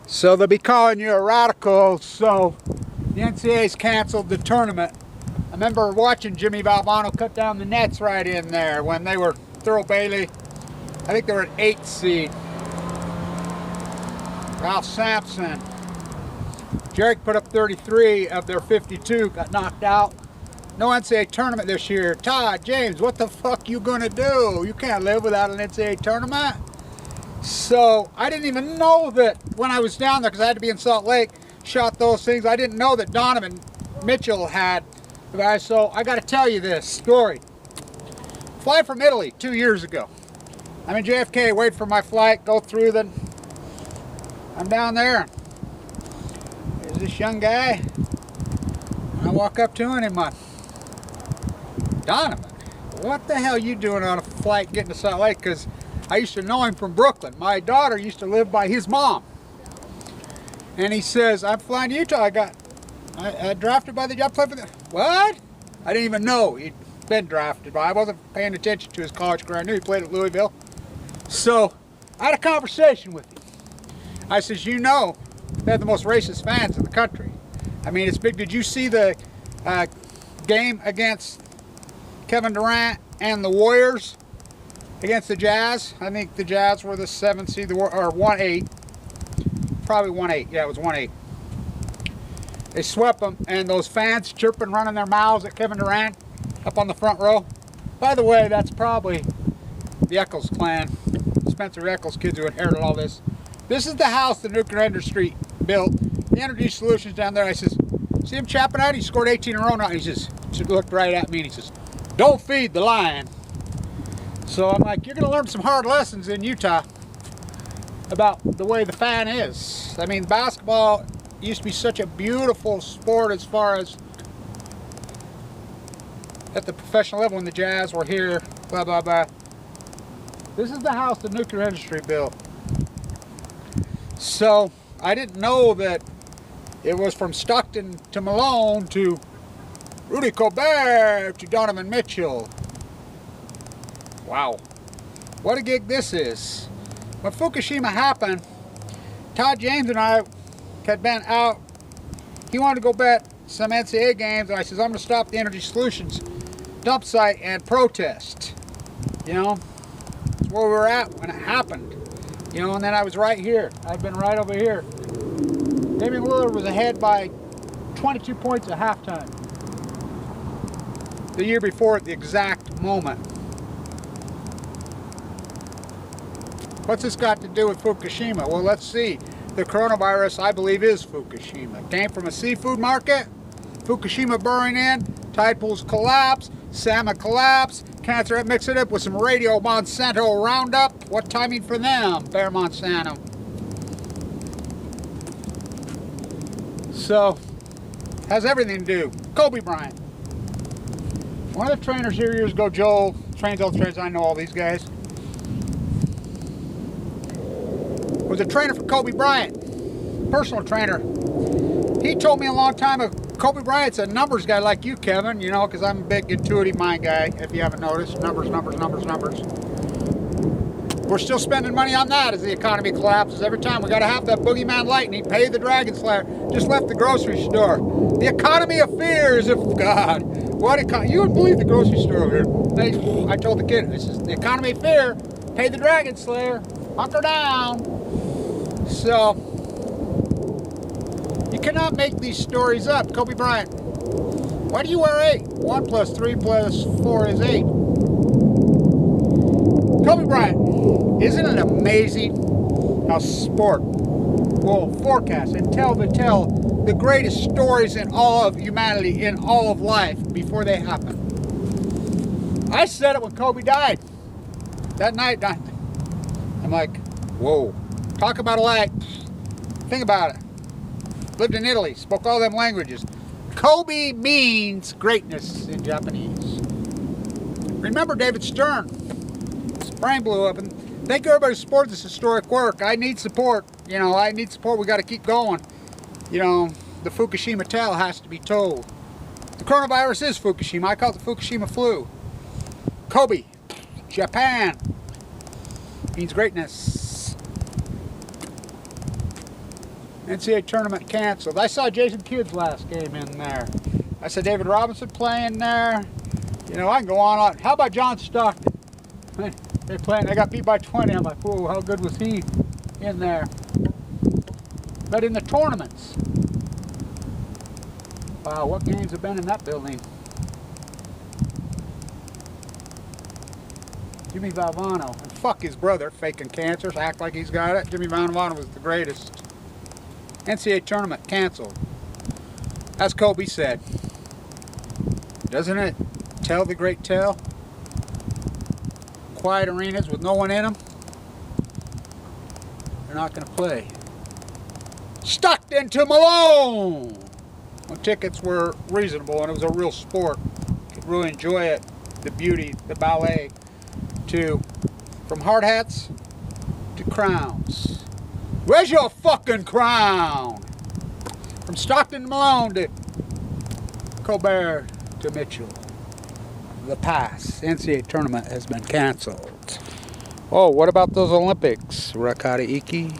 So they'll be calling you a radical, so the NCAA's canceled the tournament. I remember watching Jimmy Valvano cut down the nets right in there when they were Thurl Bailey. I think they were an 8th seed. Ralph Sampson. Jerick put up 33 of their 52, got knocked out. No NCAA tournament this year. Todd, James, what the fuck you gonna do? You can't live without an NCAA tournament. So I didn't even know that when I was down there, because I had to be in Salt Lake, shot those things. I didn't know that Donovan Mitchell had the guy. So I got to tell you this story. Fly from Italy 2 years ago. I'm in JFK, wait for my flight, go through the. I'm down there. There's this young guy. And I walk up to him and I'm like, Donovan, what the hell are you doing on a flight getting to Salt Lake? Because I used to know him from Brooklyn. My daughter used to live by his mom. And he says, I'm flying to Utah. I drafted by the job. Played for the. What? I didn't even know he'd been drafted, but I wasn't paying attention to his college career. I knew he played at Louisville. So I had a conversation with him. I says, you know, they have the most racist fans in the country. I mean, it's big. Did you see the game against Kevin Durant and the Warriors against the Jazz? I think the Jazz were the 7th seed, or 1-8. Probably 1-8. Yeah, it was 1-8. They swept them, and those fans chirping, running their mouths at Kevin Durant up on the front row. By the way, that's probably the Eccles clan, Spencer Eccles kids who inherited all this. This is the house the nuclear industry built. The Energy Solutions down there. I says, see him chapping out? He scored 18 in a row now. He says, looked right at me and he says, don't feed the lion. So I'm like, you're going to learn some hard lessons in Utah about the way the fan is. I mean, basketball used to be such a beautiful sport as far as at the professional level when the Jazz were here, blah, blah, blah. This is the house the nuclear industry built. So I didn't know that it was from Stockton to Malone to Rudy Gobert to Donovan Mitchell. Wow. What a gig this is. When Fukushima happened, Todd James and I had been out. He wanted to go bet some NCAA games, and I says, I'm going to stop the Energy Solutions dump site and protest. You know, that's where we were at when it happened. You know, and then I was right here. I'd been right over here. Damian Lillard was ahead by 22 points at halftime. The year before at the exact moment. What's this got to do with Fukushima? Well, let's see. The coronavirus, I believe, is Fukushima. It came from a seafood market. Fukushima burning in. Tide pools collapse. Salmon collapse. Cancer, mix it up with some radio Monsanto Roundup. What timing for them, Bear Monsanto? So, has everything to do. Kobe Bryant. One of the trainers here years ago, Joel, trains all the trainers, I know all these guys, was a trainer for Kobe Bryant, personal trainer. He told me a long time ago, Kobe Bryant's a numbers guy like you, Kevin, you know, because I'm a big intuitive mind guy, if you haven't noticed. Numbers, numbers, numbers, numbers. We're still spending money on that as the economy collapses. Every time we got to have that boogeyman lightning, pay the Dragon Slayer. Just left the grocery store. The economy of fears of God. What you would believe the grocery store over here. I told the kid, this is the economy of fear. Pay the Dragon Slayer. Hunker down. So, you cannot make these stories up. Kobe Bryant. Why do you wear 8? 1 plus 3 plus 4 is 8. Kobe Bryant. Isn't it amazing how sport will forecast and tell the greatest stories in all of humanity, in all of life, before they happen? I said it when Kobe died. That night, I'm like, whoa. Talk about a light. Think about it. Lived in Italy, spoke all them languages. Kobe means greatness in Japanese. Remember David Stern. His brain blew up. And thank you everybody who supports this historic work. I need support. You know, I need support. We got to keep going. You know, the Fukushima tale has to be told. The coronavirus is Fukushima. I call it the Fukushima flu. Kobe, Japan, means greatness. NCAA tournament canceled. I saw Jason Kidd's last game in there. I said David Robinson playing there. You know, I can go on. How about John Stockton? They playing. They got beat by 20. I'm like, whoa, how good was he in there? But in the tournaments, wow, what games have been in that building? Jimmy Valvano, and fuck his brother, faking cancers, act like he's got it. Jimmy Valvano was the greatest. NCAA tournament canceled. As Kobe said, doesn't it tell the great tale? Quiet arenas with no one in them, they're not going to play. Stockton to Malone! When tickets were reasonable and it was a real sport. You could really enjoy it, the beauty, the ballet, too. From hard hats to crowns. Where's your fucking crown? From Stockton to Malone to Gobert to Mitchell. The pass. NCAA tournament has been canceled. Oh, what about those Olympics? Rakata Iki.